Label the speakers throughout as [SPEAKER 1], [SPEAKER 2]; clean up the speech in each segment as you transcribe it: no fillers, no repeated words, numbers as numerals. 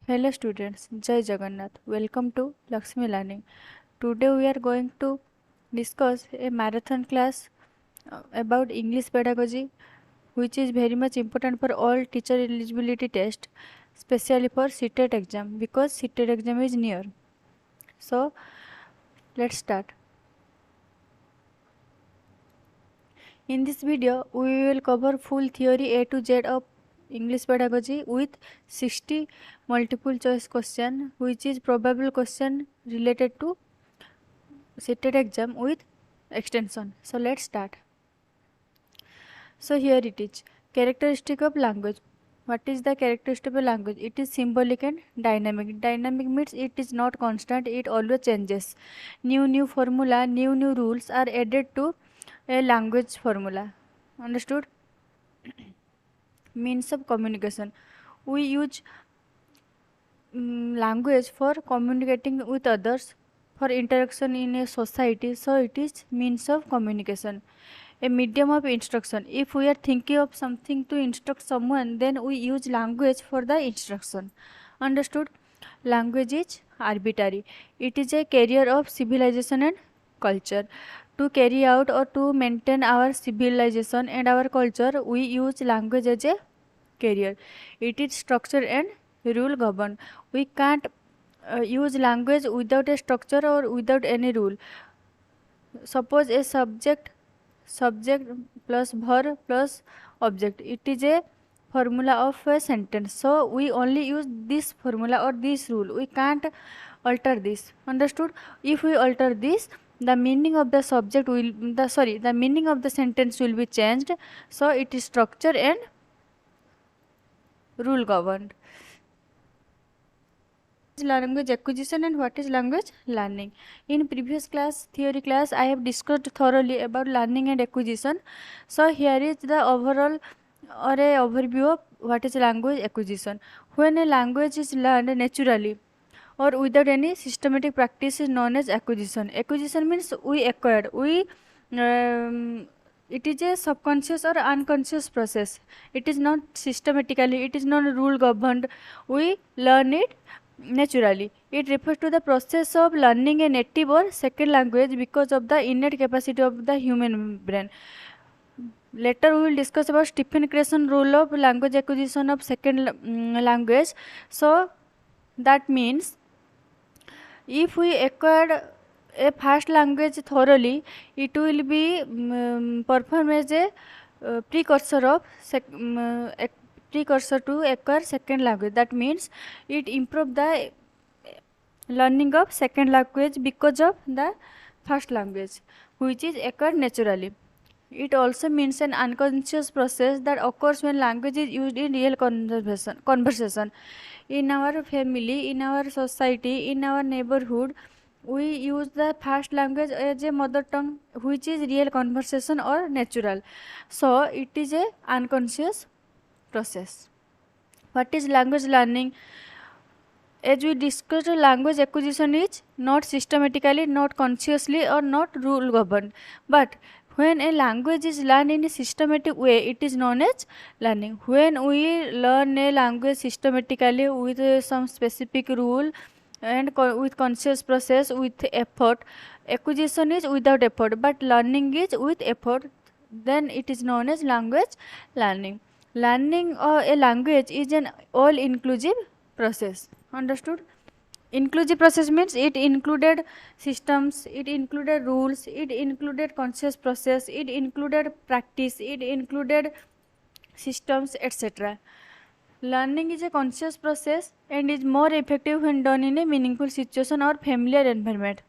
[SPEAKER 1] Hello students, Jai Jagannath. Welcome to Lakshmi Learning. Today we are going to discuss a marathon class about English pedagogy, which is very much important for all teacher eligibility test, especially for CTET exam because CTET exam is near. So let's start. In this video, we will cover full theory A to Z of English pedagogy with 60 multiple choice question, which is probable question related to CTET exam with extension. So let's start. So here it is. Characteristic of language. What is the characteristic of a language? It is symbolic and dynamic. Dynamic means it is not constant, it always changes. New formula, new rules are added to a language formula. Understood? Means of communication. We use language for communicating with others, for interaction in a society, so it is means of communication. A medium of instruction. If we are thinking of something to instruct someone, then we use language for the instruction. Understood? Language is arbitrary. It is a carrier of civilization and culture. To carry out or to maintain our civilization and our culture, we use language as a carrier. It is structure and rule governed. We can't use language without a structure or without any rule. Suppose a subject plus verb plus object, it is a formula of a sentence, so we only use this formula or this rule. We can't alter this. Understood? If we alter this, the meaning of the subject will the meaning of the sentence will be changed. So it is structure and rule governed. Language acquisition and what is language learning. In previous class, theory class, I have discussed thoroughly about learning and acquisition. So here is the overall or a overview of what is language acquisition. When a language is learned naturally or without any systematic practice is known as acquisition. Acquisition means we acquired. It is a subconscious or unconscious process. It is not systematically, it is not rule governed. We learn it naturally. It refers to the process of learning a native or second language because of the innate capacity of the human brain. Later we will discuss about Stephen Creation rule of language acquisition of second language. So that means if we acquired a first language thoroughly, it will be performed as a precursor of precursor to acquire second language. That means it improve the learning of second language because of the first language, which is acquired naturally. It also means an unconscious process that occurs when language is used in real conversation. In our family, in our society, in our neighborhood, we use the first language as a mother tongue, which is real conversation or natural. So it is a unconscious process. What is language learning? As we discussed, language acquisition is not systematically, not consciously, or not rule governed. But when a language is learned in a systematic way, it is known as learning. When we learn a language systematically with some specific rule and with conscious process, with effort, acquisition is without effort, but learning is with effort, then it is known as language learning. Learning a language is an all-inclusive process. Understood? Inclusive process means it included systems, it included rules, it included conscious process, it included practice, it included systems, etc. Learning is a conscious process and is more effective when done in a meaningful situation or familiar environment.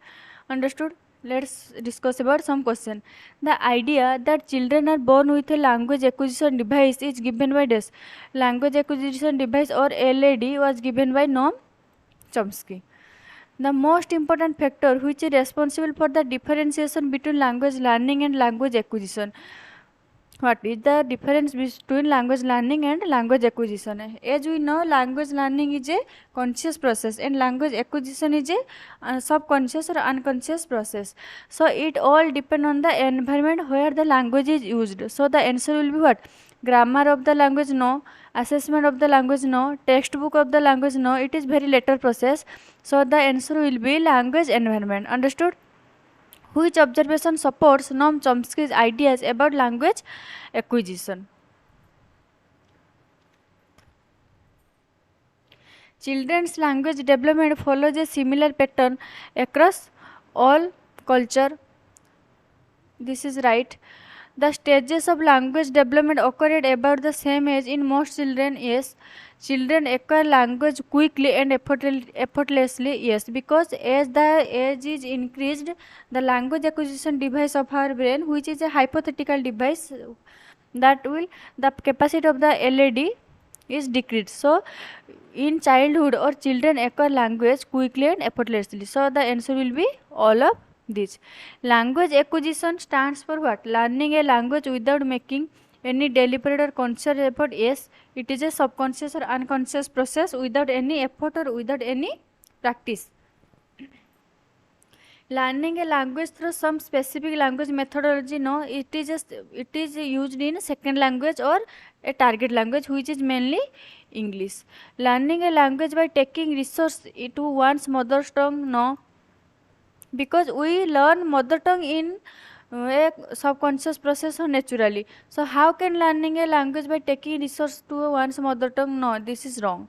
[SPEAKER 1] Understood? Let's discuss about some question. The idea that children are born with a language acquisition device is given by this. Language acquisition device or LAD was given by Noam Chomsky. The most important factor which is responsible for the differentiation between language learning and language acquisition. What is the difference between language learning and language acquisition? As we know, language learning is a conscious process and language acquisition is a subconscious or unconscious process. So it all depends on the environment where the language is used. So the answer will be what? Grammar of the language, no. Assessment of the language, no. Textbook of the language, no. It is very later process. So the answer will be language environment. Understood? Which observation supports Noam Chomsky's ideas about language acquisition? Children's language development follows a similar pattern across all culture. This is right. The stages of language development occur at about the same age in most children. Yes. Children acquire language quickly and effortlessly. Yes, because as the age is increased, the language acquisition device of our brain, which is a hypothetical device, that will the capacity of the LED is decreased. So in childhood or children acquire language quickly and effortlessly. So the answer will be all of these. Language acquisition stands for what? Learning a language without making any deliberate or conscious effort. Yes, it is a subconscious or unconscious process without any effort or without any practice. Learning a language through some specific language methodology, no, it is used in second language or a target language, which is mainly English. Learning a language by taking resource to one's mother tongue, no, because we learn mother tongue in a subconscious process or naturally. So how can learning a language by taking resource to one's mother tongue? No, this is wrong.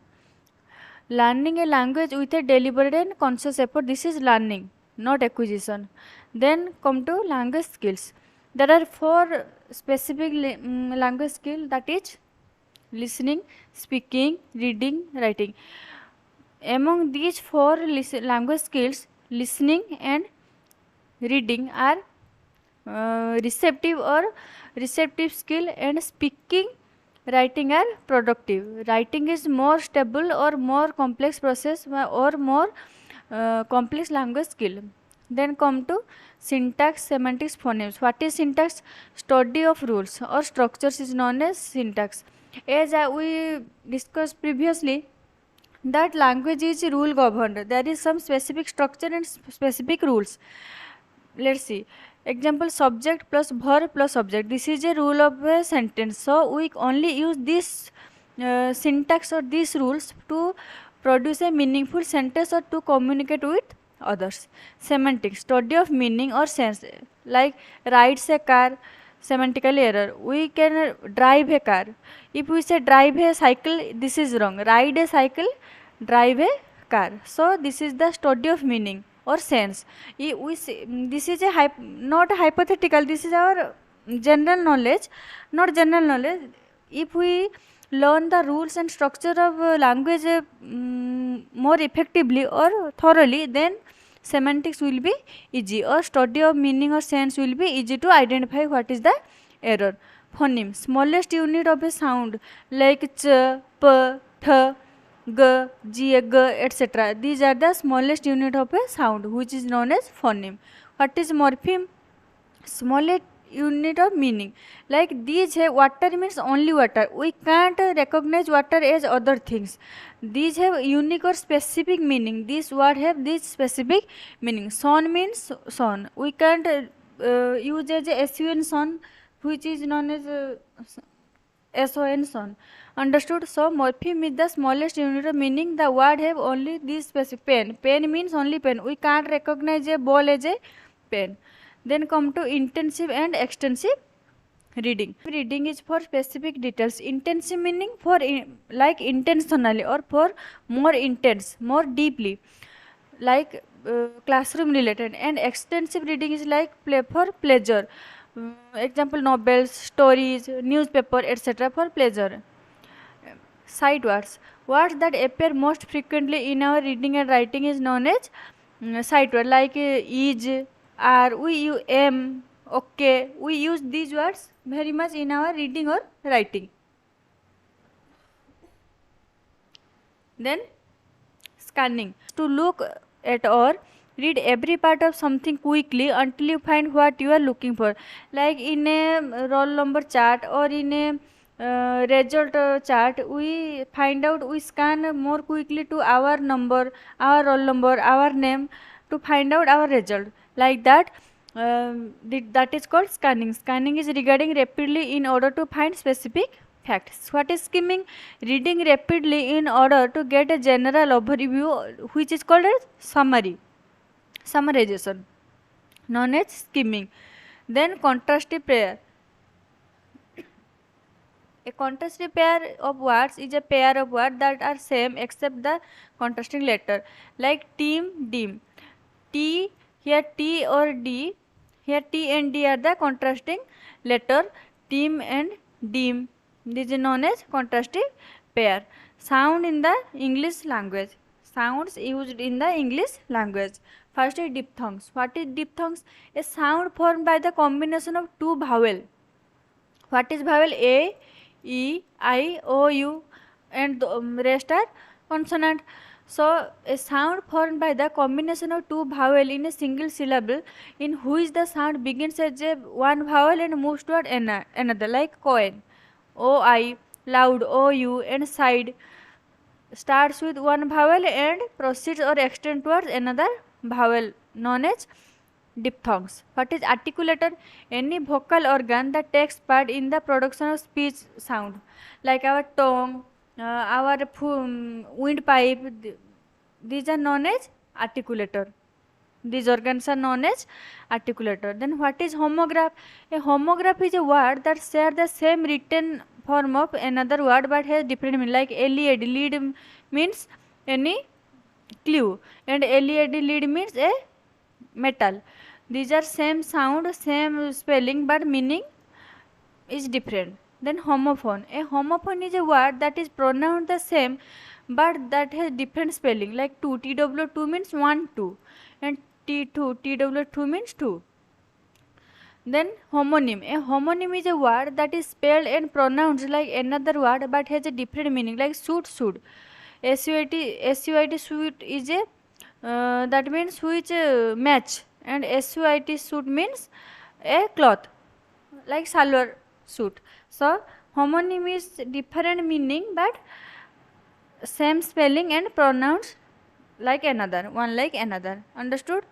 [SPEAKER 1] Learning a language with a deliberate and conscious effort, this is learning, not acquisition. Then come to language skills. There are four specific language skills, that is listening, speaking, reading, writing. Among these four language skills, listening and reading are receptive skill, and speaking, writing are productive. Writing is more stable or more complex process or more complex language skill. Then come to syntax, semantics, phonemes. What is syntax? Study of rules or structures is known as syntax. As we discussed previously, that language is rule governed. There is some specific structure and specific rules. Let's see. Example, subject plus verb plus object. This is a rule of a sentence. So we only use this syntax or these rules to produce a meaningful sentence or to communicate with others. Semantics, study of meaning or sense. Like rides a car, semantical error. We can drive a car. If we say drive a cycle, this is wrong. Ride a cycle, drive a car. So this is the study of meaning or sense. We say, this is a not a hypothetical, this is our general knowledge, not general knowledge. If we learn the rules and structure of language more effectively or thoroughly, then semantics will be easy, or study of meaning or sense will be easy to identify what is the error. Phoneme, smallest unit of a sound like ch, p, th, g, g, g, etc. These are the smallest unit of a sound, which is known as phoneme. What is morpheme? Smallest unit of meaning. Like these have water means only water. We can't recognize water as other things. These have unique or specific meaning. These word have this specific meaning. Son means son. We can't use as a SUN son, which is known as SON son. Understood? So morpheme is the smallest unit of meaning. The word have only this specific pen. Pen means only pen. We can't recognize a ball as a pen. Then come to intensive and extensive reading. Reading is for specific details. Intensive meaning for like intentionally or for more intense, more deeply, like classroom related. And extensive reading is like for pleasure. Example, novels, stories, newspaper, etc. for pleasure. Sight words. Words that appear most frequently in our reading and writing is known as sight word, like is, are, we use am, okay. We use these words very much in our reading or writing. Then scanning, to look at or read every part of something quickly until you find what you are looking for. Like in a roll number chart or in a result chart, we find out, we scan more quickly to our number, our roll number, our name, to find out our result. Like that, that is called scanning. Scanning is regarding rapidly in order to find specific facts. What is skimming? Reading rapidly in order to get a general overview, which is called as summary, summarization, known as skimming. Then contrastive pair. A contrastive pair of words is a pair of words that are same except the contrasting letter, like team, dim. T, here T or D, here T and D are the contrasting letter, team and dim. This is known as contrastive pair. Sound in the English language. Sounds used in the English language. First is diphthongs. What is diphthongs? A sound formed by the combination of two vowels. What is vowel? A, E, I, O, U, and the rest are consonant. So a sound formed by the combination of two vowel in a single syllable, in which the sound begins as a one vowel and moves toward another, like coin. O, I, loud, O, U, and side starts with one vowel and proceeds or extends towards another vowel, known as diphthongs. What is articulator? Any vocal organ that takes part in the production of speech sound, like our tongue, our windpipe. These are known as articulator. These organs are known as articulator. Then what is homograph? A homograph is a word that shares the same written form of another word but has different meaning, like lead. Lead means any clue, and LED lead means a metal. These are same sound, same spelling, but meaning is different. Then homophone. A homophone is a word that is pronounced the same but that has different spelling, like two. TW2 means 1, 2, and T2, TW2 means 2. Then homonym. A homonym is a word that is spelled and pronounced like another word but has a different meaning, like suit, should. SUIT suit is a that means which match, and SUIT suit means a cloth, like salwar suit. So homonym is different meaning but same spelling and pronounced like another, one like another. Understood?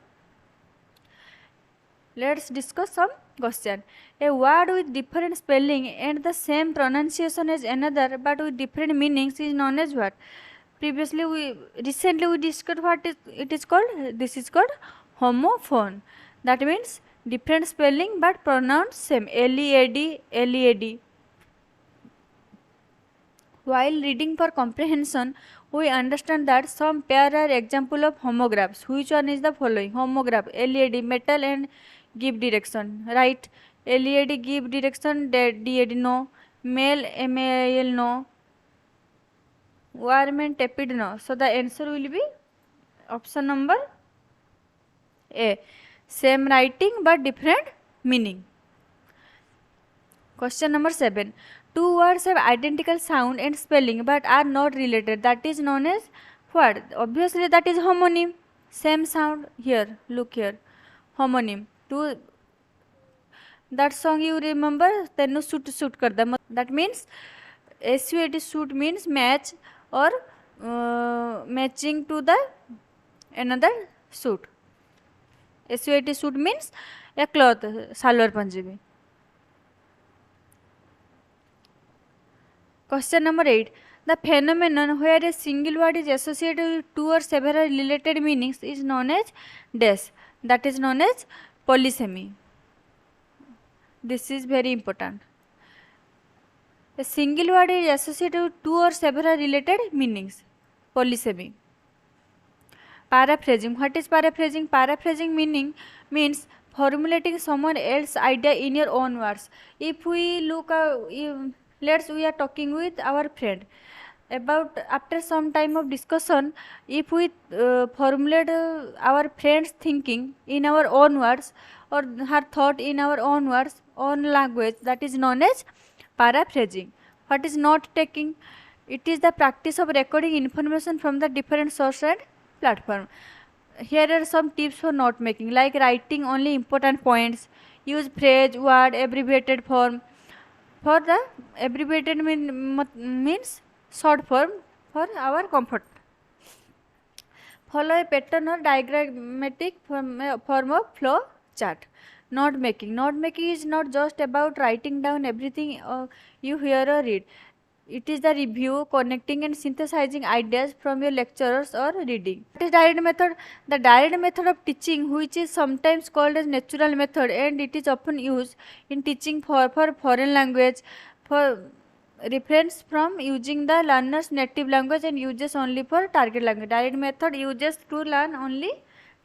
[SPEAKER 1] Let's discuss some question. A word with different spelling and the same pronunciation as another but with different meanings is known as what? Recently we discussed what it is called. This is called homophone. That means different spelling but pronounced same. LEAD, LEAD. While reading for comprehension, we understand that some pair are example of homographs. Which one is the following? Homograph, LED, metal and give direction. Right? LED give direction, DAD no. Male, MAL no. Warm and tepid no. So the answer will be option number A. Same writing but different meaning. Question number 7. Two words have identical sound and spelling but are not related. That is known as what? Obviously that is homonym. Same sound. Here, look here. Homonym. Two. That song you remember? Tenu suit karda. That means SUAT suit means match or matching to the another suit. SUAT suit means a cloth, salwar panjabi. Question number 8. The phenomenon where a single word is associated with two or several related meanings is known as dash. That is known as polysemy. This is very important. A single word is associated with two or several related meanings. Polysemy. Paraphrasing. What is paraphrasing? Paraphrasing means formulating someone else's idea in your own words. If we look we are talking with our friend about, after some time of discussion, if we formulate our friend's thinking in our own words or her thought in our own words, own language, that is known as paraphrasing. What is note taking? It is the practice of recording information from the different source and platform. Here are some tips for note making, like writing only important points, use phrase, word, abbreviated form. For the abbreviated means short form for our comfort. Follow a pattern or diagrammatic form of flow chart. Note making. Note making is not just about writing down everything you hear or read. It is the review, connecting and synthesizing ideas from your lecturers or reading. What is direct method? The direct method of teaching, which is sometimes called as natural method, and it is often used in teaching for foreign language, for reference from using the learner's native language and uses only for target language. Direct method uses to learn only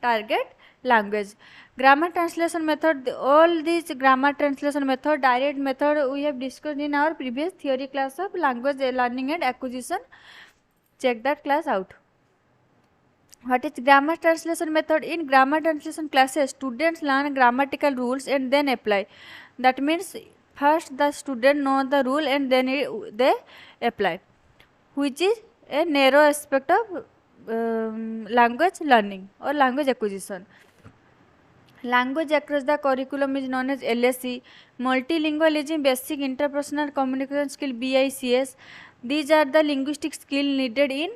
[SPEAKER 1] target language. Grammar translation method, all these grammar translation method, direct method we have discussed in our previous theory class of language learning and acquisition. Check that class out. What is grammar translation method? In grammar translation classes, students learn grammatical rules and then apply. That means first the student know the rule and then they apply, which is a narrow aspect of language learning or language acquisition. Language across the curriculum is known as LSE. Multilingualism, basic interpersonal communication skill, BICS. These are the linguistic skill needed in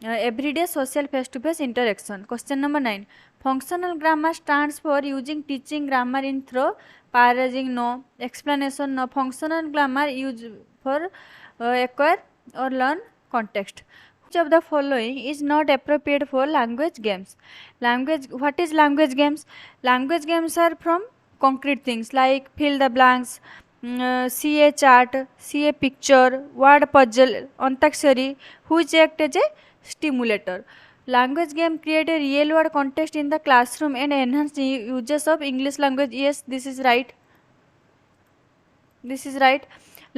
[SPEAKER 1] everyday social face-to-face interaction. Question number 9. Functional grammar stands for using teaching grammar in through, paraphrasing no, explanation no. Functional grammar used for acquire or learn context. Which of the following is not appropriate for language games? What is language games? Language games are from concrete things like fill the blanks, see a chart, see a picture, word puzzle, antakshari, which act as a stimulator. Language game create a real world context in the classroom and enhance the uses of English language. Yes, this is right. This is right.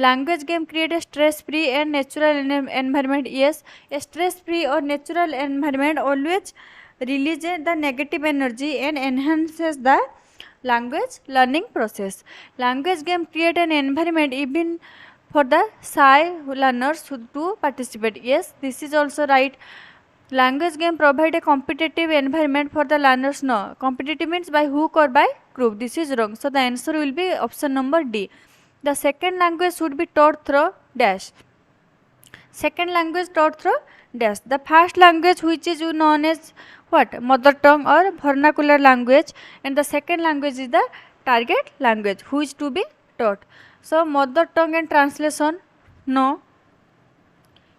[SPEAKER 1] Language game create a stress-free and natural environment. Yes, a stress-free or natural environment always releases the negative energy and enhances the language learning process. Language game create an environment even for the shy learners to participate. Yes, this is also right. Language game provide a competitive environment for the learners. No, competitive means by hook or by crook. This is wrong. So the answer will be option number D. The second language should be taught through dash. Second language taught through dash. The first language, which is known as what? Mother tongue or vernacular language, and the second language is the target language, which to be taught. So mother tongue and translation, no.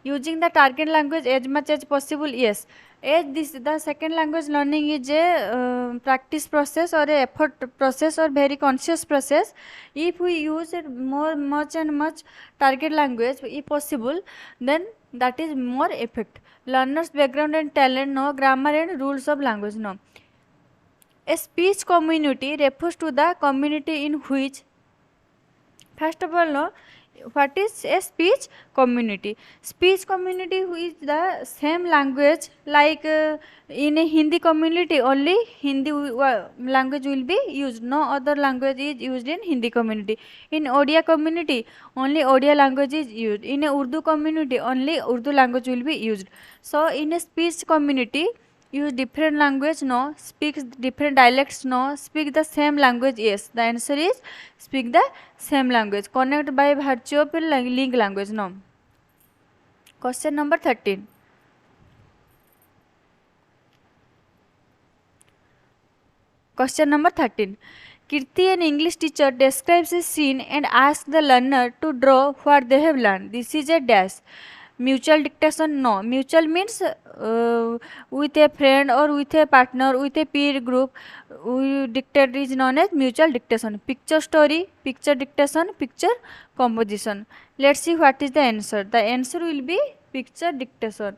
[SPEAKER 1] Using the target language as much as possible, yes. As this, the second language learning is a practice process or a effort process or very conscious process. If we use it much and much target language, if possible, then that is more effect. Learners' background and talent, no. Grammar and rules of language, no. A speech community refers to the community in which, first of all, no. What is a speech community? Speech community is the same language, like in a Hindi community only Hindi language will be used, no other language is used in Hindi community. In Odia community only Odia language is used. In a Urdu community only Urdu language will be used. So in a speech community, use different language, no. Speak different dialects, no. Speak the same language, yes. The answer is speak the same language. Connect by virtue of link language, no. Question number 13. Question number 13. Kirti, an English teacher, describes a scene and asks the learner to draw what they have learned. This is a dash. Mutual dictation, no. Mutual means with a friend or with a partner, with a peer group, we dictate is known as mutual dictation. Picture story, picture dictation, picture composition. Let's see what is the answer. The answer will be picture dictation.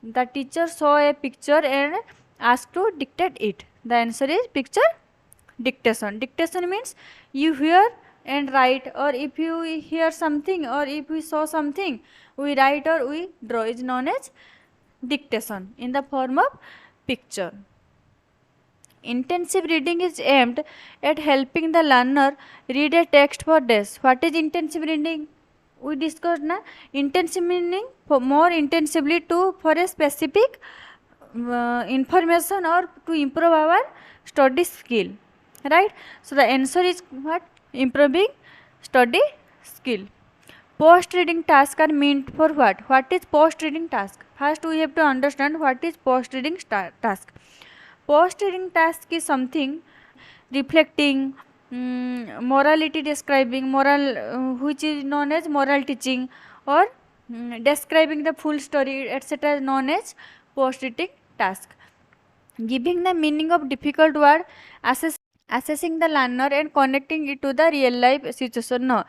[SPEAKER 1] The teacher saw a picture and asked to dictate it. The answer is picture dictation. Dictation means you hear and write, or if you hear something or if we saw something, we write or we draw, is known as dictation in the form of picture. Intensive reading is aimed at helping the learner read a text for days. What is intensive reading? We discussed na. Intensive meaning for more intensively to for a specific information or to improve our study skill, right? So the answer is what? Improving study skill. Post reading tasks are meant for what? What is post reading task? First we have to understand what is post reading task. Post reading task is something reflecting, morality describing, moral which is known as moral teaching, or describing the full story, etc., is known as post-it task. Giving the meaning of difficult word, assessing the learner and connecting it to the real life situation. No,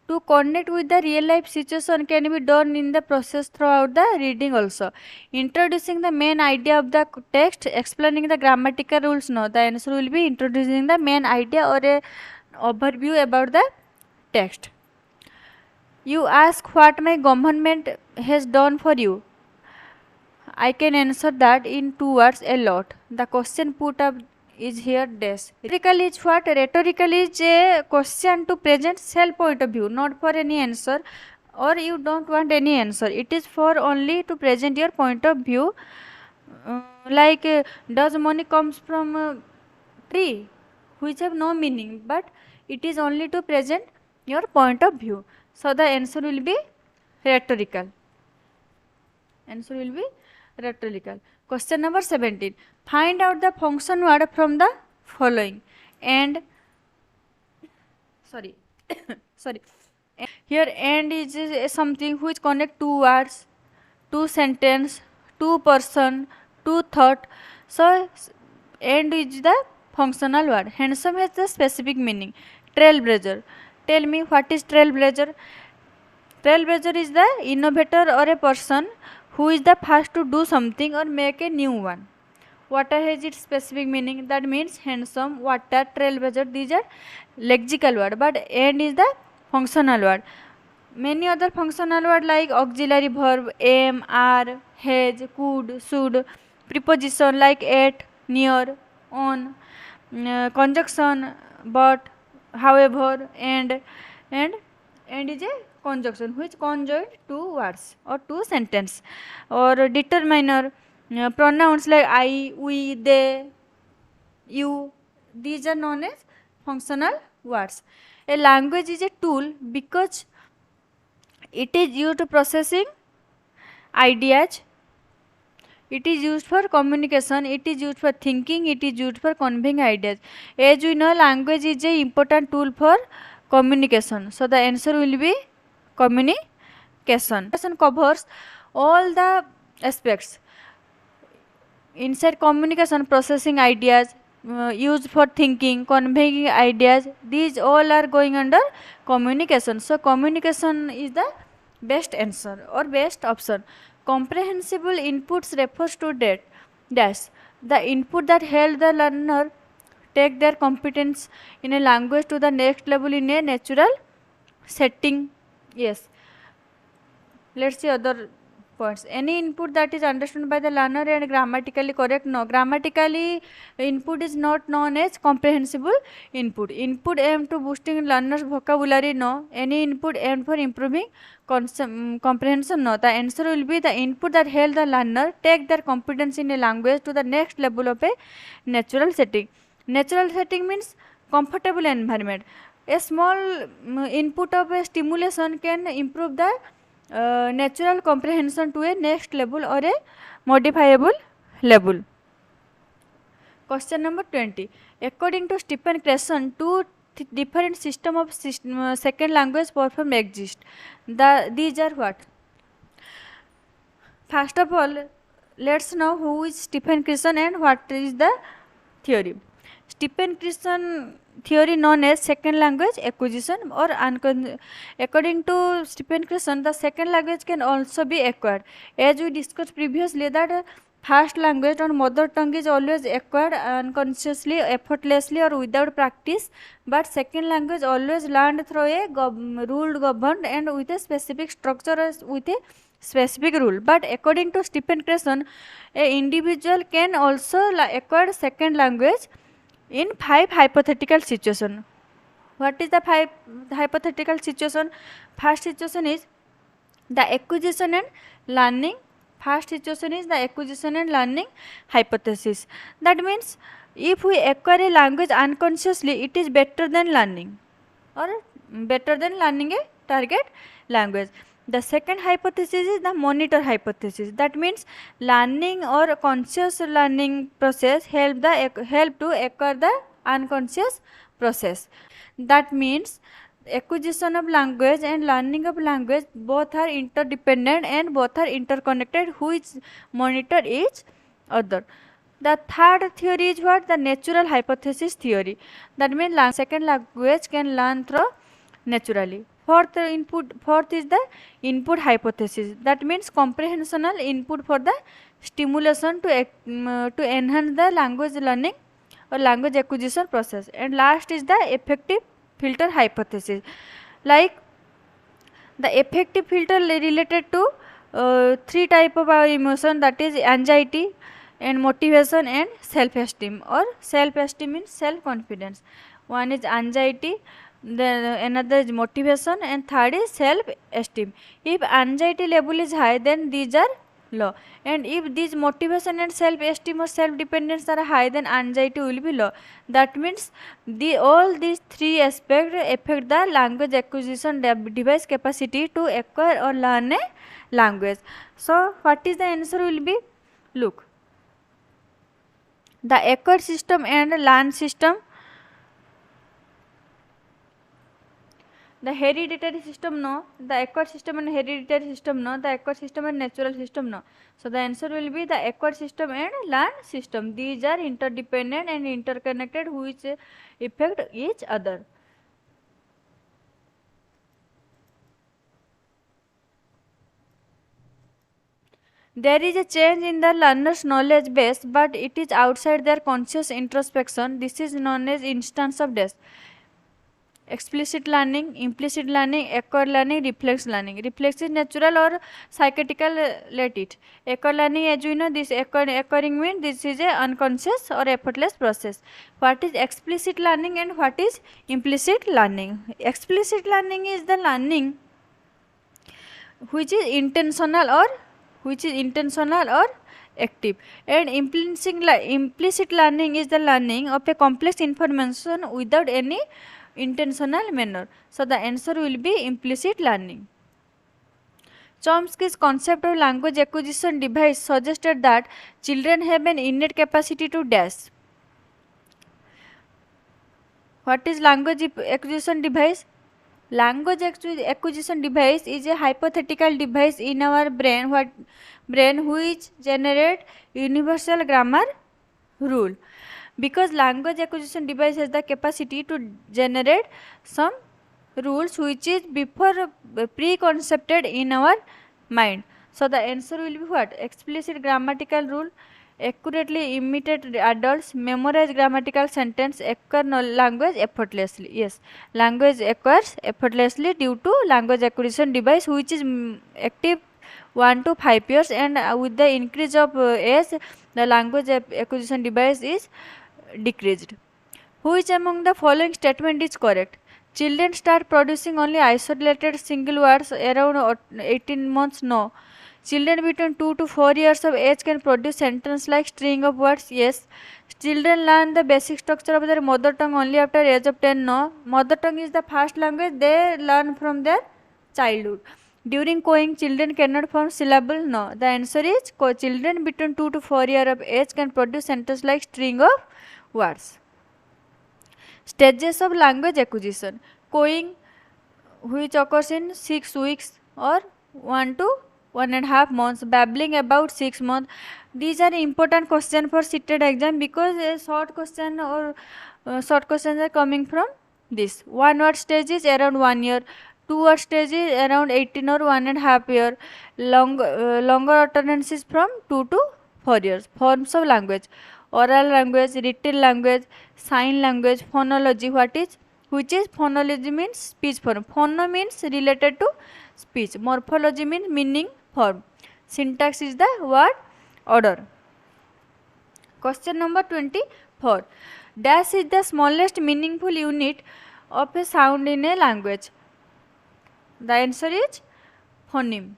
[SPEAKER 1] to connect with the real life situation can be done in the process throughout the reading also. Introducing the main idea of the text, explaining the grammatical rules. No, the answer will be introducing the main idea or a overview about the text. You ask what my government has done for you. I can answer that in 2 words, a lot. The question put up is here dash. Rhetorical is what? Rhetorical is a question to present self point of view, not for any answer, or you don't want any answer. It is for only to present your point of view. Does money comes from a tree, which have no meaning, but it is only to present your point of view. So the answer will be rhetorical. Answer will be rhetorical. Question number 17. Find out the function word from the following. And sorry, sorry. Here and is something which connect two words, two sentence, two person, two thought. So and is the functional word. Handsome has the specific meaning. Trailblazer. Tell me what is trailblazer? Trailblazer is the innovator or a person who is the first to do something or make a new one. Water has its specific meaning. That means handsome, water, trailblazer. These are lexical word, but and is the functional word. Many other functional word like auxiliary verb, am, are, has, could, should, preposition like at, near, on, conjunction, but, however, and is a conjunction which conjoin two words or two sentence, or determiner, pronouns like I, we, they, you. These are known as functional words. A language is a tool because it is used to processing ideas, it is used for communication, it is used for thinking, it is used for conveying ideas. As we know, language is a important tool for communication. So the answer will be communication. Communication covers all the aspects. Inside communication, processing ideas, used for thinking, conveying ideas, these all are going under communication. So communication is the best answer or best option. Comprehensible inputs refers to that dash the input that help the learner take their competence in a language to the next level in a natural setting. Yes, let's see other points. Any input that is understood by the learner and grammatically correct. No, grammatically input is not known as comprehensible input. Input aimed to boosting learners vocabulary. No, any input aimed for improving comprehension. No, the answer will be the input that help the learner take their competence in a language to the next level of a natural setting. Natural setting means comfortable environment. A small input of a stimulation can improve the natural comprehension to a next level or a modifiable level. Question number 20. According to Stephen Crasson, two different system of second language perform exist. These are what? First of all, let's know who is Stephen Crasson and what is the theory. Stephen Crasson theory known as second language acquisition or according to Stephen Crasson, the second language can also be acquired. As we discussed previously that first language or mother tongue is always acquired unconsciously, effortlessly or without practice, but second language always learned through a ruled, governed and with a specific structure with a specific rule. But according to Stephen Crasson, an individual can also acquire second language in 5 hypothetical situations. What is the 5 hypothetical situation? First situation is the acquisition and learning. First situation is the acquisition and learning hypothesis. That means if we acquire a language unconsciously, it is better than learning or better than learning a target language. The second hypothesis is the monitor hypothesis. That means learning or conscious learning process help to acquire the unconscious process. That means acquisition of language and learning of language both are interdependent and both are interconnected, which monitor each other. The third theory is what? The natural hypothesis theory. That means second language can learn through naturally. Fourth is the input hypothesis. That means comprehensional input for the stimulation to enhance the language learning or language acquisition process. And last is the effective filter hypothesis. Like the effective filter related to three type of our emotion, that is anxiety and motivation and self-esteem, or self-esteem means self-confidence. One is anxiety, then another is motivation, and third is self-esteem. If anxiety level is high, then these are low, and if these motivation and self-esteem or self-dependence are high, then anxiety will be low. That means all these three aspects affect the language acquisition device capacity to acquire or learn a language. So what is the answer will be? Look, the acquired system and learn system, the hereditary system no, the acquired system and hereditary system no, the acquired system and natural system no. So the answer will be the acquired system and learned system. These are interdependent and interconnected, which affect each other. There is a change in the learner's knowledge base, but it is outside their conscious introspection. This is known as instance of DES. Explicit learning, implicit learning, acquired learning, reflex learning. Reflex is natural or psychetical, let it. Acquired learning, as you know, this acquiring means this is a unconscious or effortless process. What is explicit learning and what is implicit learning? Explicit learning is the learning which is intentional or active, and implicit learning is the learning of a complex information without any intentional manner. So the answer will be implicit learning. Chomsky's concept of language acquisition device suggested that children have an innate capacity to dash. What is language acquisition device? Language acquisition device is a hypothetical device in our brain which generate universal grammar rule. Because language acquisition device has the capacity to generate some rules which is before preconcepted in our mind. So the answer will be what? Explicit grammatical rule, accurately imitate adults, memorize grammatical sentence, acquire language effortlessly. Yes, language acquires effortlessly due to language acquisition device which is active 1 to 5 years, and with the increase of age, the language acquisition device is decreased. Which among the following statement is correct? Children start producing only isolated single words around 18 months. No. Children between 2 to 4 years of age can produce sentence like string of words. Yes. Children learn the basic structure of their mother tongue only after age of 10. No. Mother tongue is the first language they learn from their childhood. During cooing, children cannot form syllable. No. The answer is children between 2 to 4 years of age can produce sentence like string of words. Stages of language acquisition. Cooing, which occurs in 6 weeks or 1 to 1.5 months. Babbling about 6 months. These are important questions for CTET exam because a short question or short questions are coming from this. One word stage is around 1 year. 2 word stage is around 18 or 1.5 year. Longer utterances from 2 to 4 years. Forms of language. Oral language, written language, sign language, phonology. Which is phonology means speech form. Phono means related to speech. Morphology means meaning form. Syntax is the word order. Question number 24. Dash is the smallest meaningful unit of a sound in a language. The answer is phoneme.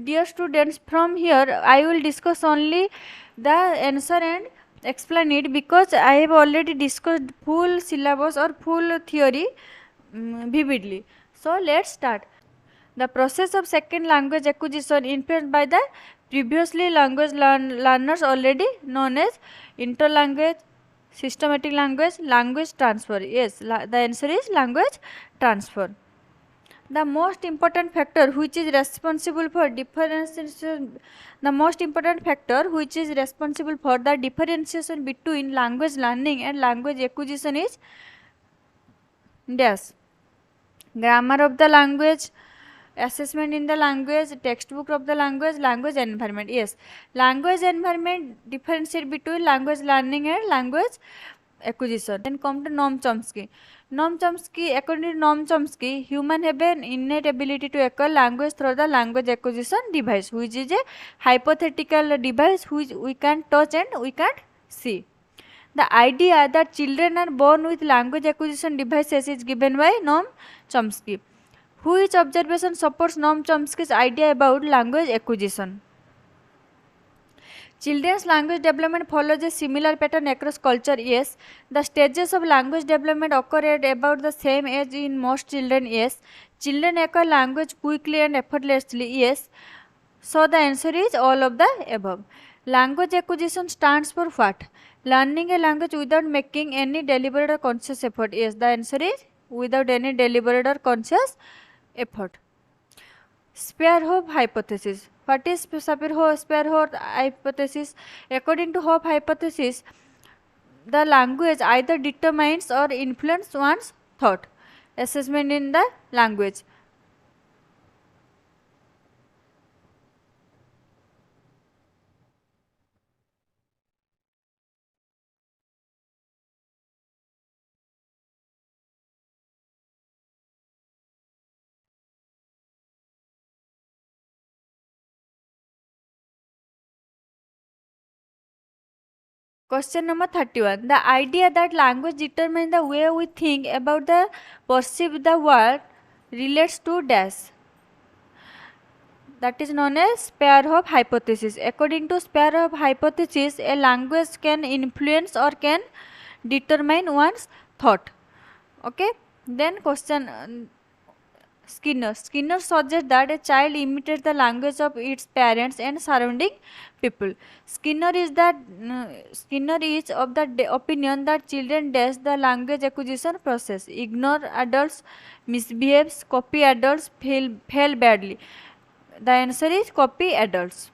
[SPEAKER 1] Dear students, from here I will discuss only the answer and explain it because I have already discussed full syllabus or full theory vividly. So let's start. The process of second language acquisition influenced by the previously language learners already known as interlanguage, Systematic language, language transfer. Yes, the answer is language transfer. The most important factor which is responsible for differentiation, the most important factor which is responsible for the differentiation between language learning and language acquisition is dash. Grammar of the language, assessment in the language, textbook of the language, language environment. Yes, language environment differentiate between language learning and language acquisition. Then come to Noam Chomsky. Noam Chomsky, according to Noam Chomsky, human have an innate ability to acquire language through the language acquisition device, which is a hypothetical device which we can touch and we can't see. The idea that children are born with language acquisition devices is given by Noam Chomsky. Which observation supports Noam Chomsky's idea about language acquisition? Children's language development follows a similar pattern across culture. Yes. The stages of language development occur at about the same age in most children. Yes. Children acquire language quickly and effortlessly. Yes. So the answer is all of the above. Language acquisition stands for what? Learning a language without making any deliberate or conscious effort. Yes, the answer is without any deliberate or conscious effort. Spearhoff hypothesis. What is Spearhoff hypothesis? According to Hope hypothesis, the language either determines or influences one's thought. Assessment in the language. Question number 31. The idea that language determines the way we think about the perceive the world relates to dash. That is known as Spearhoff hypothesis. According to Spearhoff hypothesis, a language can influence or can determine one's thought. Okay. Then question Skinner. Skinner suggests that a child imitates the language of its parents and surrounding people. Skinner is of the opinion that children dash the language acquisition process, ignore adults, misbehaves, copy adults, fail badly. The answer is copy adults.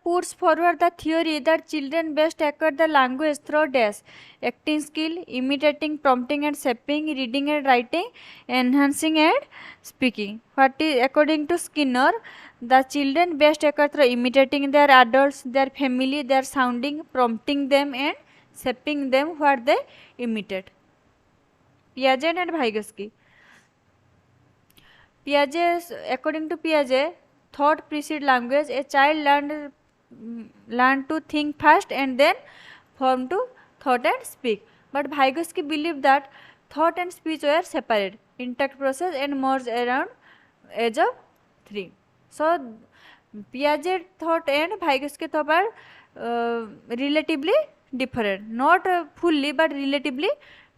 [SPEAKER 1] Puts forward the theory that children best acquire the language through dash, acting skill, imitating, prompting and shaping, reading and writing, enhancing and speaking. What is according to Skinner, the children best acquire through imitating their adults, their family, their sounding, prompting them and shaping them what they imitate. Piaget and Vygotsky. Piaget, according to Piaget, thought precedes language. A child learn to think first and then form to thought and speak. But Vygotsky believed that thought and speech were separate, intact process and merged around age of 3. So Piaget thought and Vygotsky thought are relatively different, not fully but relatively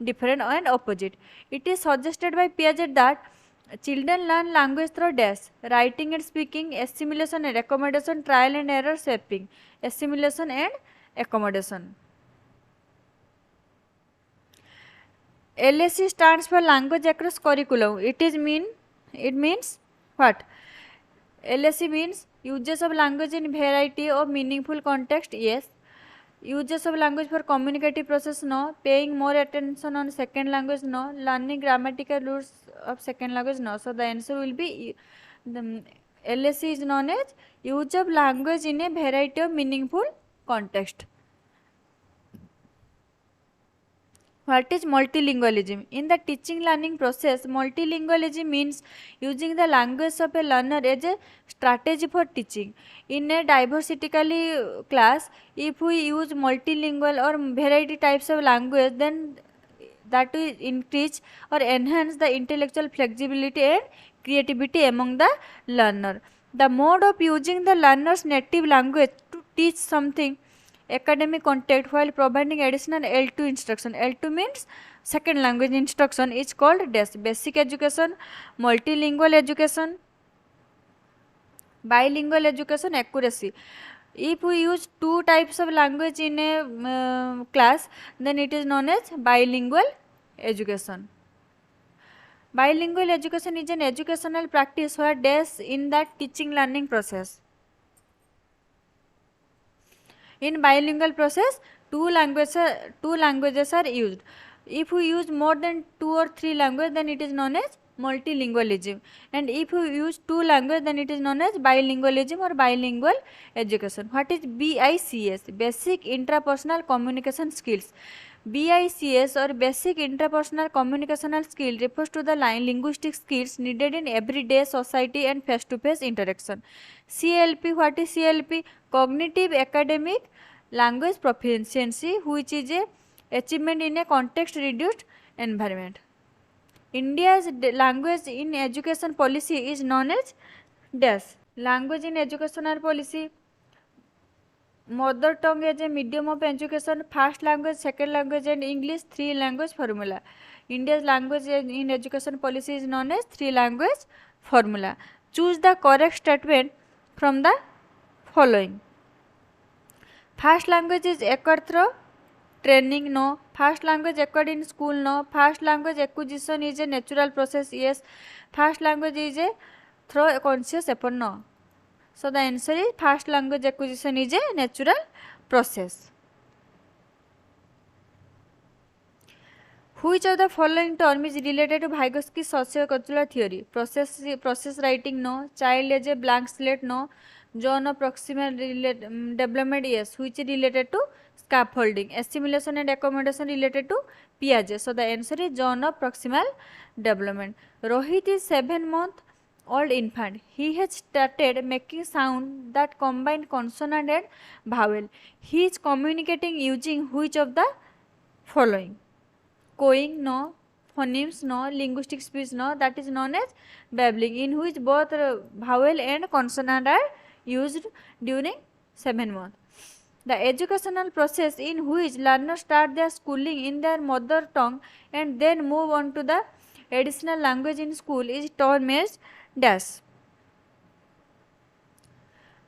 [SPEAKER 1] different and opposite. It is suggested by Piaget that children learn language through dash, writing and speaking, assimilation and accommodation, trial and error, shaping, assimilation and accommodation. LAC stands for language across curriculum. It means what? LAC means uses of language in variety of meaningful context. Yes. Uses of language for communicative process, no. Paying more attention on second language, no. Learning grammatical rules of second language, no. So the answer will be the LAC is known as use of language in a variety of meaningful context. What is multilingualism? In the teaching learning process, multilingualism means using the language of a learner as a strategy for teaching. In a diversity class, if we use multilingual or variety types of language, then that will increase or enhance the intellectual flexibility and creativity among the learner. The mode of using the learner's native language to teach something academic content while providing additional L2 instruction. L2 means second language instruction is called basic education, multilingual education, bilingual education, accuracy. If we use two types of language in a class, then it is known as bilingual education. Bilingual education is an educational practice where dash in the teaching learning process. In bilingual process, two languages are used. If we use more than 2 or 3 languages, then it is known as multilingualism. And if we use 2 languages, then it is known as bilingualism or bilingual education. What is BICS? Basic Intrapersonal Communication Skills. BICS or Basic Interpersonal Communicational Skill refers to the linguistic skills needed in everyday society and face-to-face interaction. CLP, what is CLP? Cognitive Academic Language Proficiency, which is a achievement in a context-reduced environment. India's language in education policy is known as DAS. Language in educational policy. Mother tongue as a medium of education, first language, second language and English, 3 language formula. India's language in education policy is known as 3 language formula. Choose the correct statement from the following. First language is acquired through training, no. First language acquired in school, no. First language acquisition is a natural process, yes. First language is a through a conscious effort, no. So the answer is first language acquisition is a natural process. Which of the following term is related to Vygotsky's socio-cultural theory? Process writing, no. Child as a blank slate, no. Zone of proximal development, yes. Which is related to scaffolding. Assimilation and accommodation related to Piaget. So the answer is zone of proximal development. Rohit is 7-month old infant. He has started making sound that combine consonant and vowel. He is communicating using which of the following? Cooing, no. Phonemes, no. Linguistic speech, no. That is known as babbling, in which both vowel and consonant are used during 7 months. The educational process in which learners start their schooling in their mother tongue and then move on to the additional language in school is termed as dash.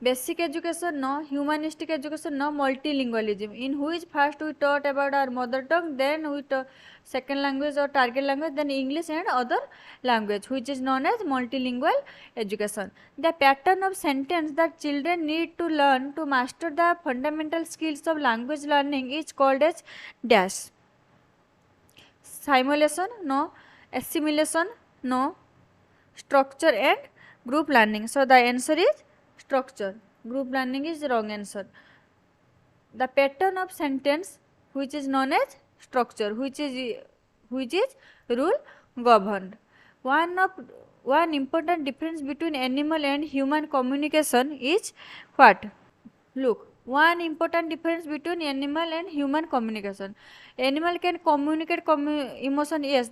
[SPEAKER 1] Basic education, no. Humanistic education, no. Multilingualism, in which first we taught about our mother tongue, then we taught second language or target language, then English and other language, which is known as multilingual education. The pattern of sentence that children need to learn to master the fundamental skills of language learning is called as dash. Simulation, no. Assimilation, no. Structure and group learning. So the answer is structure. Group learning is the wrong answer. The pattern of sentence, which is known as structure, which is rule governed. One important difference between animal and human communication is what? Look, one important difference between animal and human communication. Animal can communicate emotion, yes,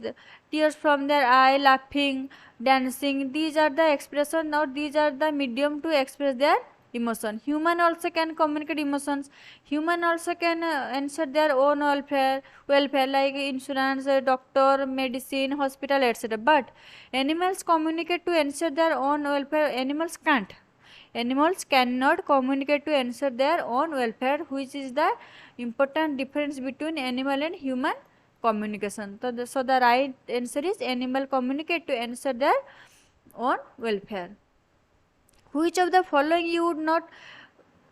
[SPEAKER 1] tears from their eye, laughing, dancing. These are the expression or these are the medium to express their emotion. Human also can communicate emotions. Human also can ensure their own welfare like insurance, doctor, medicine, hospital, etc. But animals communicate to ensure their own welfare. Animals can't. Animals cannot communicate to ensure their own welfare, which is the important difference between animal and human communication. So the right answer is animal communicate to ensure their own welfare. Which of the following you would not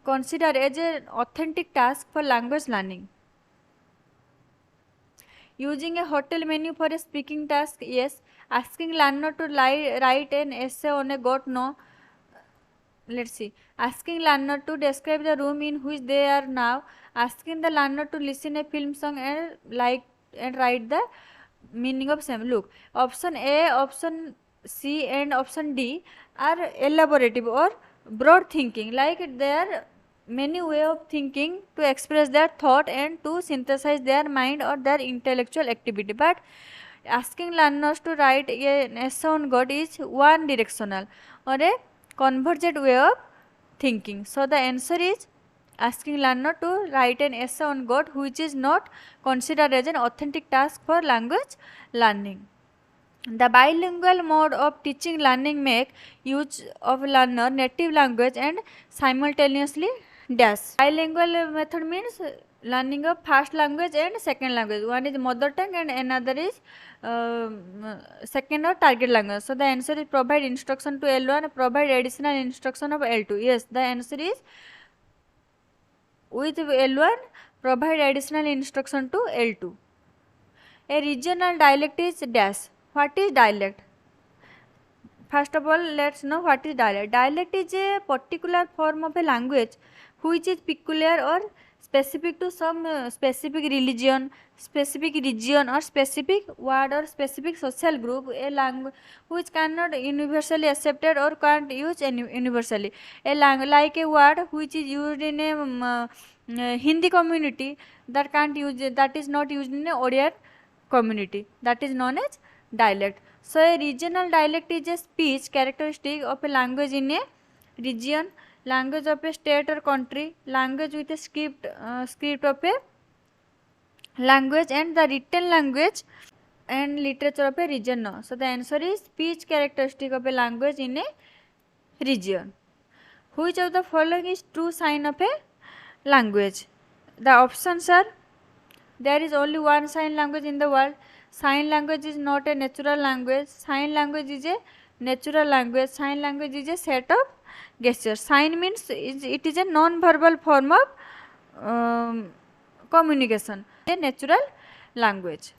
[SPEAKER 1] consider as an authentic task for language learning? Using a hotel menu for a speaking task, yes. Asking learner to write an essay on a goat, no. Let's see. Asking learner to describe the room in which they are now. Asking the learner to listen a film song and write the meaning of same. Look, option A, option C and option D are elaborative or broad thinking, like there are many way of thinking to express their thought and to synthesize their mind or their intellectual activity. But asking learners to write an essay on God is one directional or a convergent way of thinking. So the answer is asking learner to write an essay on God, which is not considered as an authentic task for language learning. The bilingual mode of teaching learning make use of learner native language and simultaneously dash. Bilingual method means learning of first language and second language. One is mother tongue and another is second or target language. So the answer is provide instruction to L1, provide additional instruction of L2. Yes, the answer is with L1 provide additional instruction to L2. A regional dialect is dash. What is dialect? First of all, let's know what is dialect. Dialect is a particular form of a language which is peculiar or specific to some specific religion, specific region or specific word or specific social group. A language which cannot universally accepted or can't use universally. A language like a word which is used in a Hindi community that can't use, that is not used in a Odia community, that is known as dialect. So a regional dialect is a speech characteristic of a language in a region, language of a state or country, language with a script of a language, and the written language and literature of a region. No. So the answer is speech characteristic of a language in a region. Which of the following is true sign of a language? The options are: there is only one sign language in the world. Sign language is not a natural language. Sign language is a natural language. Sign language is a set of gestures. Sign means it is a non-verbal form of communication. A natural language.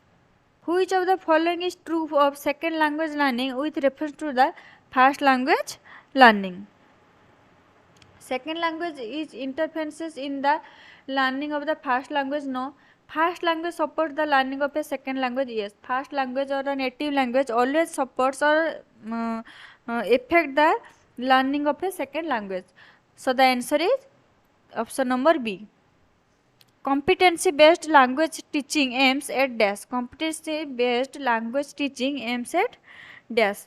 [SPEAKER 1] Which of the following is true of second language learning with reference to the first language learning? Second language is interferences in the learning of the first language. No. First language supports the learning of a second language. Yes. First language or a native language always supports or affect the learning of a second language. So the answer is option number B. Competency based language teaching aims at dash. Competency based language teaching aims at dash.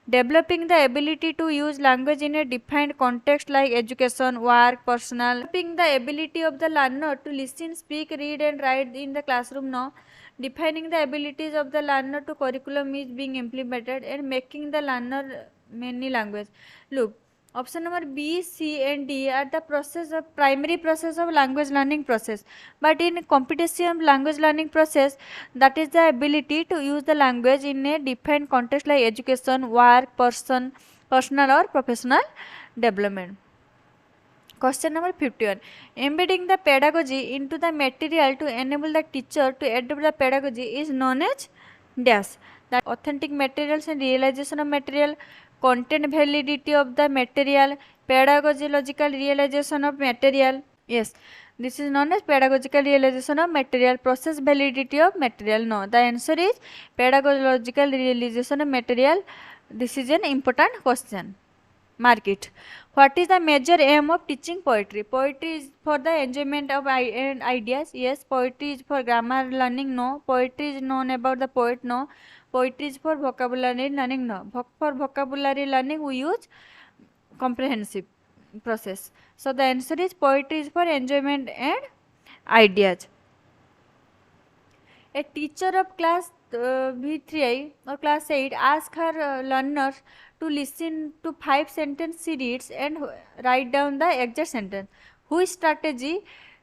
[SPEAKER 1] Developing the ability to use language in a defined context like education, work, personal. Developing the ability of the learner to listen, speak, read and write in the classroom. Now, defining the abilities of the learner to curriculum is being implemented and making the learner many language. Look, option number B, C and D are the process of primary process of language learning process. But in competition language learning process, that is the ability to use the language in a defined context like education, work, personal or professional development. Question number 51. Embedding the pedagogy into the material to enable the teacher to adopt the pedagogy is known as dash. That authentic materials and realization of material, content validity of the material, pedagogical realization of material. Yes, this is known as pedagogical realization of material, process validity of material. No, the answer is pedagogical realization of material. This is an important question. Mark it. What is the major aim of teaching poetry? Poetry is for the enjoyment of ideas. Yes. Poetry is for grammar learning. No. Poetry is known about the poet. No. Poetry is for vocabulary learning. No. For vocabulary learning we use comprehensive process. So the answer is poetry is for enjoyment and ideas. A teacher of class V3 or class 8 asks her learners to listen to 5 sentences she reads and write down the exact sentence. Which strategy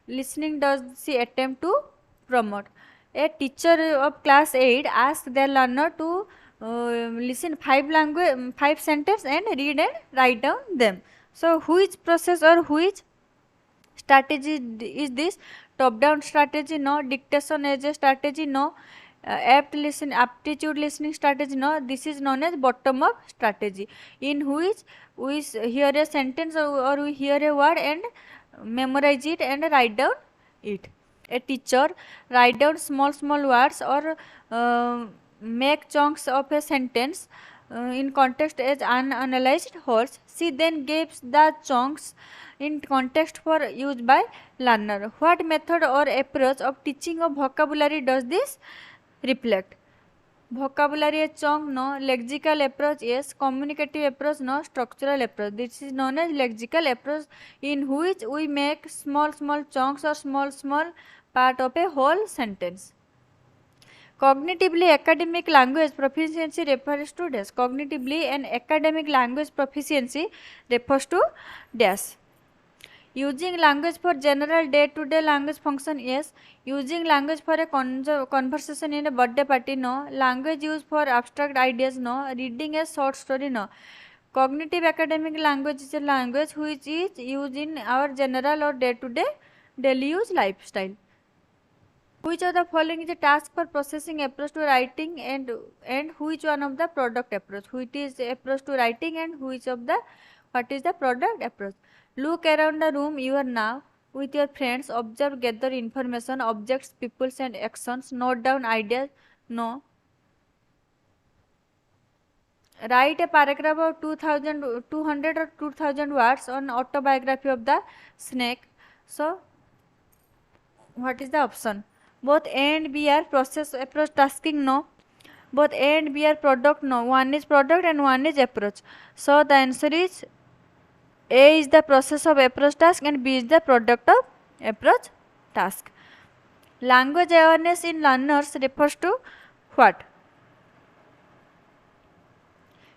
[SPEAKER 1] listening does she attempt to promote? A teacher of class 8 asks their learner to listen 5 sentences and read and write down them. So which process or which strategy is this? Top down strategy? No. Dictation as a strategy? No. Aptitude listening strategy? No. This is known as bottom up strategy, in which we hear a sentence or we hear a word and memorize it and write down it. A teacher write down small words or make chunks of a sentence in context as unanalyzed wholes. She then gives the chunks in context for use by learner. What method or approach of teaching of vocabulary does this reflect? Vocabulary a chunk? No. Lexical approach? Yes. Communicative approach? No. Structural approach? This is known as lexical approach, in which we make small chunks or small part of a whole sentence. Cognitively academic language proficiency refers to dash. Cognitively and academic language proficiency refers to dash. Using language for general day-to-day language function, yes. Using language for a conversation in a birthday party, no. Language used for abstract ideas, no. Reading a short story, no. Cognitive academic language is a language which is used in our general or day-to-day daily use lifestyle. Which of the following is a task for processing approach to writing, and which one of the product approach? Which is approach to writing and which of the what is the product approach? Look around the room you are now with your friends, observe, gather information, objects, peoples and actions, note down ideas. No. Write a paragraph of 200 or 2000 words on autobiography of the snake. So what is the option? Both A and B are process approach tasking, no. Both A and B are product, no. One is product and one is approach. So the answer is A is the process of approach task and B is the product of approach task. Language awareness in learners refers to what?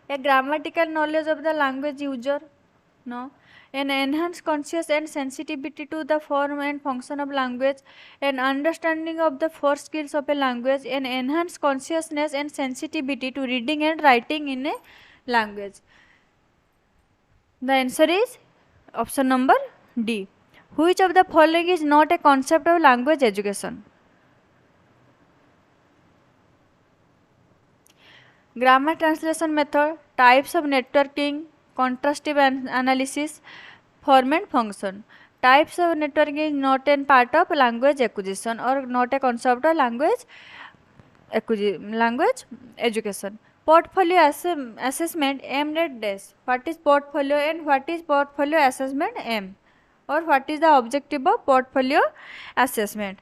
[SPEAKER 1] A grammatical knowledge of the language user, no. An enhanced conscious and sensitivity to the form and function of language, an understanding of the four skills of a language, an enhanced consciousness and sensitivity to reading and writing in a language. The answer is option number D. Which of the following is not a concept of language education? Grammar translation method, types of networking, contrastive analysis, form and function. Types of networking is not a part of language acquisition or not a concept of language education. Portfolio assessment aimed at dash. What is portfolio and what is portfolio assessment aim? Or what is the objective of portfolio assessment?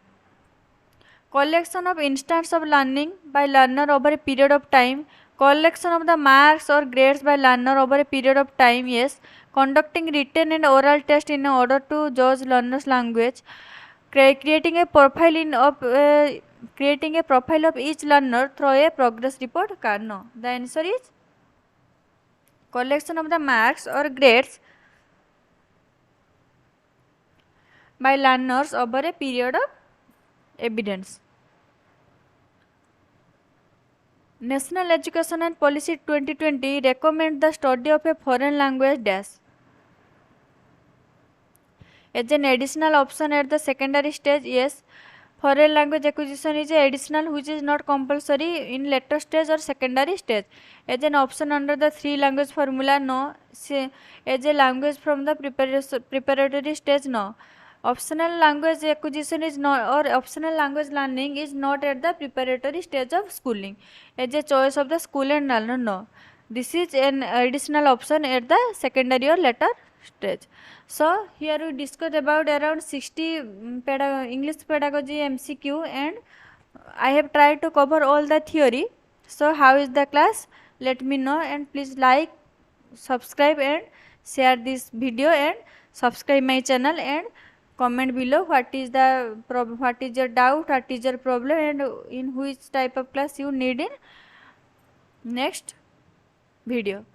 [SPEAKER 1] Collection of instance of learning by learner over a period of time. Collection of the marks or grades by learner over a period of time, yes. Conducting written and oral test in order to judge learner's language. Creating a profile of each learner through a progress report card. No. The answer is collection of the marks or grades by learners over a period of evidence. National Education and Policy 2020 recommend the study of a foreign language dash as an additional option at the secondary stage. Yes, foreign language acquisition is additional which is not compulsory in later stage or secondary stage. As an option under the 3 language formula, no. As a language from the preparatory stage, no. Optional language acquisition is not, or optional language learning is not at the preparatory stage of schooling. As a choice of the school and learner, no. This is an additional option at the secondary or later stage. So here we discussed about around 60 English pedagogy MCQ, and I have tried to cover all the theory. So how is the class? Let me know, and please like, subscribe and share this video, and subscribe my channel, and comment below what is the what is your doubt, what is your problem, and in which type of class you need in next video.